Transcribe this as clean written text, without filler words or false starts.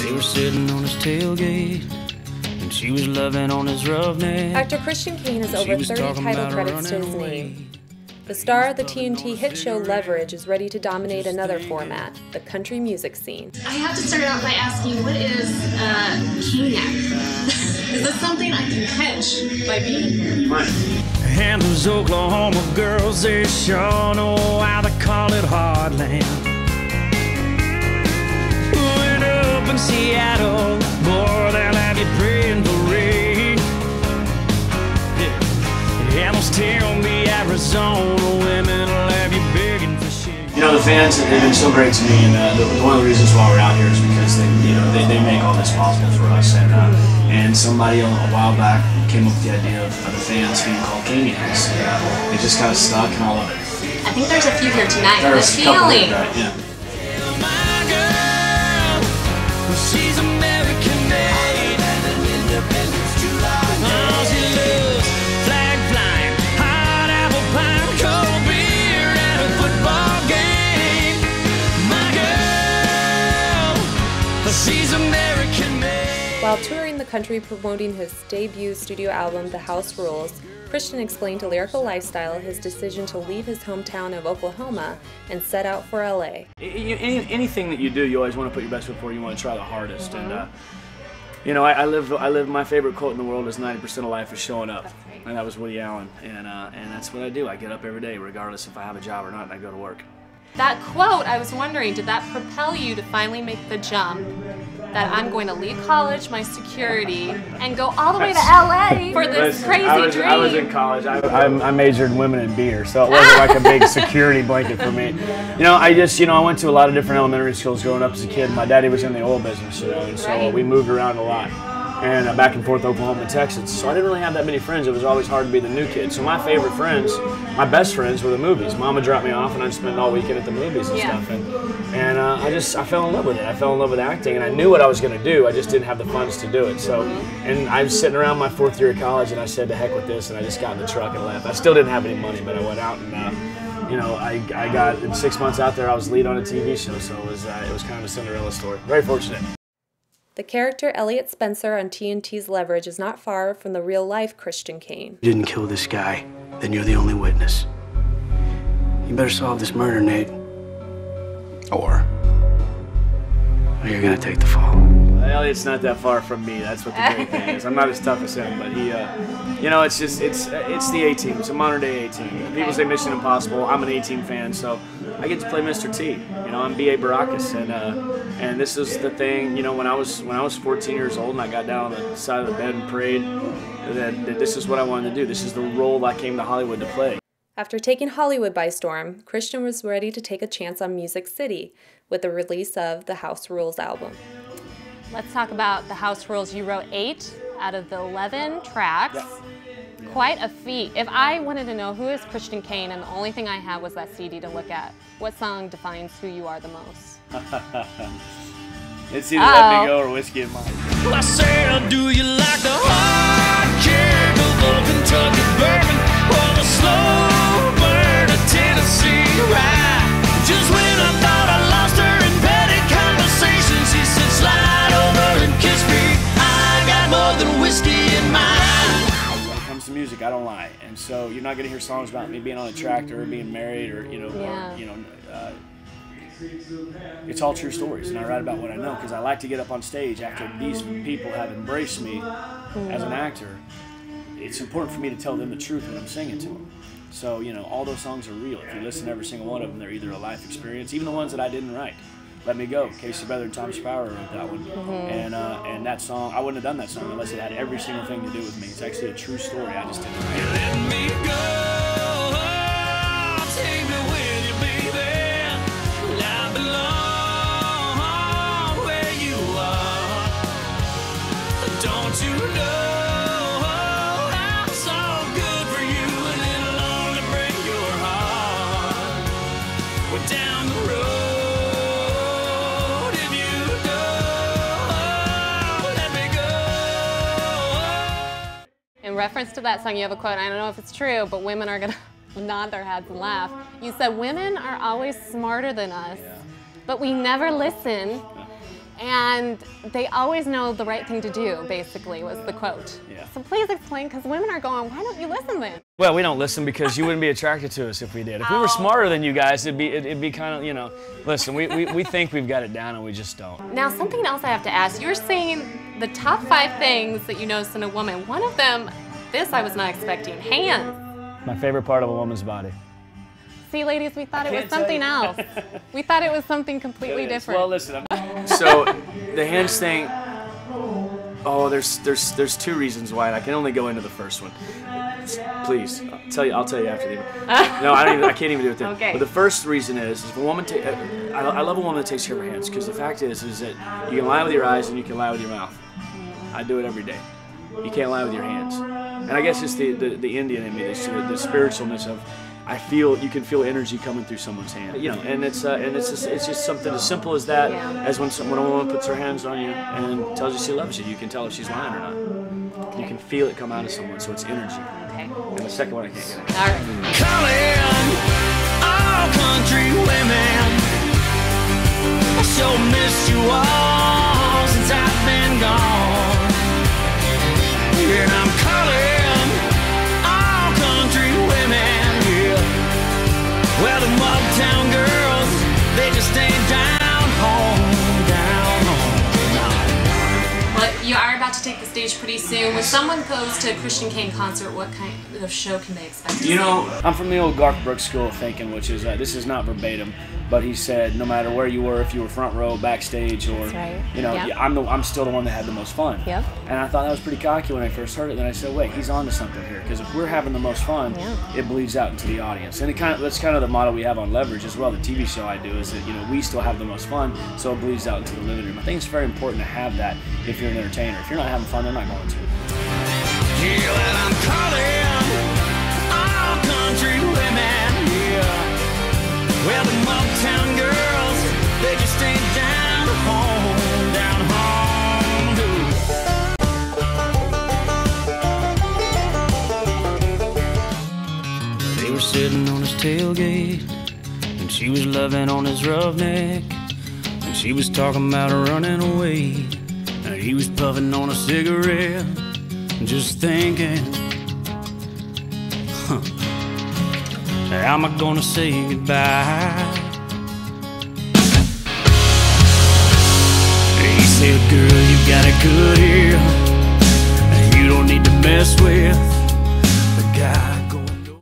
They were sitting on his tailgate, and she was loving on his roughneck. Actor Christian Kane has over 30 title credits to his name. The star of the TNT hit show Leverage is ready to dominate another format, the country music scene. I have to start out by asking, what is Kaniacs? Is this something I can catch by being? And those Oklahoma girls, they sure know how to call it heartland. Went up in Seattle, boy, they'll have you praying for rain. Yeah, those tell me Arizona women will have you begging for shit. You know, the fans, they've been so great to me, and one of the reasons why we're out here is because they make all this possible for us. And somebody a while back came up with the idea of the fans being called Kaniacs. It just kind of stuck, and I love it. I think there's a few here tonight. There's a couple here tonight, yeah. My girl, she's American made. Oh, she loves flag flying, hot apple pie, cold beer at a football game. My girl, she's American made. While touring the country promoting his debut studio album, The House Rules, Christian explained to Lyrical Lifestyle his decision to leave his hometown of Oklahoma and set out for LA. Anything that you do, you always want to put your best foot forward. You want to try the hardest. And you know, I live. My favorite quote in the world is 90% of life is showing up, and that was Woody Allen. And that's what I do. I get up every day, regardless if I have a job or not, and I go to work. That quote, I was wondering, did that propel you to finally make the jump that I'm going to leave college, my security, and go all the way to LA for this crazy dream? I was in college. I majored in women and beer, so it wasn't like a big security blanket for me. You know, I went to a lot of different elementary schools growing up as a kid. My daddy was in the oil business, you know, and so we moved around a lot. And back and forth Oklahoma and Texas. So I didn't really have that many friends. It was always hard to be the new kid. So my favorite friends, my best friends, were the movies. Mama dropped me off and I'd spend all weekend at the movies and stuff. And I fell in love with it. I fell in love with acting, and I knew what I was going to do. I just didn't have the funds to do it. So, and I was sitting around my 4th year of college, and I said, to heck with this, and I just got in the truck and left. I still didn't have any money, but I went out and you know, I got, in 6 months out there, I was lead on a TV show. So it was kind of a Cinderella story. Very fortunate. The character Elliot Spencer on TNT's Leverage is not far from the real-life Christian Kane. You didn't kill this guy, then you're the only witness. You better solve this murder, Nate. Or you're gonna take the fall. Elliot's not that far from me. That's what the great thing is. I'm not as tough as him, but he, you know, it's the A-Team. It's a modern-day A-Team. People say Mission Impossible. I'm an A-Team fan, so I get to play Mr. T. You know, I'm B.A. Baracus, and this is the thing. You know, when I was 14 years old and I got down on the side of the bed and prayed that this is what I wanted to do. This is the role I came to Hollywood to play. After taking Hollywood by storm, Christian was ready to take a chance on Music City with the release of the House Rules album. Let's talk about the House Rules. You wrote 8 out of the 11 tracks. Yep. Quite a feat. If I wanted to know who is Christian Kane and the only thing I had was that CD to look at, what song defines who you are the most? It's either Let Me Go or Whiskey in Mine. I said, do you like the hard kick of old Kentucky bourbon or the slow burn of Tennessee rye? Just when I thought I lost her in petty conversations, she said, slide over and kiss me. I got more than whiskey in mine. When it comes to music, I don't lie, and so you're not gonna hear songs about me being on a tractor or being married or it's all true stories, and I write about what I know because I like to get up on stage after these people have embraced me as an actor. It's important for me to tell them the truth when I'm singing to them. So, you know, all those songs are real. If you listen to every single one of them, they're either a life experience, even the ones that I didn't write. Let Me Go, Casey Beather and Tom Sprower wrote that one. And that song, I wouldn't have done that song unless it had every single thing to do with me. It's actually a true story. I just didn't write it. Let me go, take me with you, baby. I belong where you are. Don't you know? Down the road, if you go, let me go. In reference to that song, you have a quote, I don't know if it's true, but women are gonna nod their heads and laugh. You said, women are always smarter than us, but we never listen. And they always know the right thing to do, basically, was the quote. Yeah. So please explain, because women are going, why don't you listen then? Well, we don't listen because you wouldn't be attracted to us if we did. If we were smarter than you guys, it'd be kind of, you know, listen, we think we've got it down and we just don't. Now, something else I have to ask. You're saying the top 5 things that you notice in a woman. One of them, this I was not expecting, hands. My favorite part of a woman's body. See, ladies, we thought it was something else. We thought it was something completely different. Well, listen, so the hands thing, oh, there's 2 reasons why, and I can only go into the first one. Please, I'll tell you after the No, I can't even do it then. Okay. But the first reason is if a woman I love a woman that takes care of her hands, because the fact is that you can lie with your eyes and you can lie with your mouth. I do it every day. You can't lie with your hands. And I guess it's the Indian in me, the spiritualness of you can feel energy coming through someone's hand, you know, and it's just something as simple as that. As when a woman puts her hands on you and tells you she loves you, you can tell if she's lying or not. Okay. You can feel it come out of someone, so it's energy. Okay. And the second one I can't get into. All right. Callin, all country women, I so missed you all since I've been gone. And I'm calling all country women. Well, the Motown girls, they just stay down home, down home. Well, you are about to take the stage pretty soon. When someone goes to a Christian Kane concert, what kind of show can they expect to see? You know, I'm from the old Garth Brooks school of thinking, which is, this is not verbatim, but he said no matter where you were, if you were front row, backstage, or, you know, Yep. I'm still the one that had the most fun. Yep. And I thought that was pretty cocky when I first heard it. Then I said, wait, he's on to something here, because if we're having the most fun, it bleeds out into the audience. And that's kind of the model we have on Leverage as well. The TV show I do is that, you know, we still have the most fun, so it bleeds out into the living room. I think it's very important to have that if you're an entertainer. If you're not having fun, they're not going to. Yeah, well, I'm calling all country women, yeah. Well, the Motown girls, they just stay down home, down home. They were sitting on his tailgate, and she was loving on his roughneck, and she was talking about running away, and he was puffing on a cigarette, and just thinking, how am I gonna say goodbye? He said, girl, you got it good here, and you don't need to mess with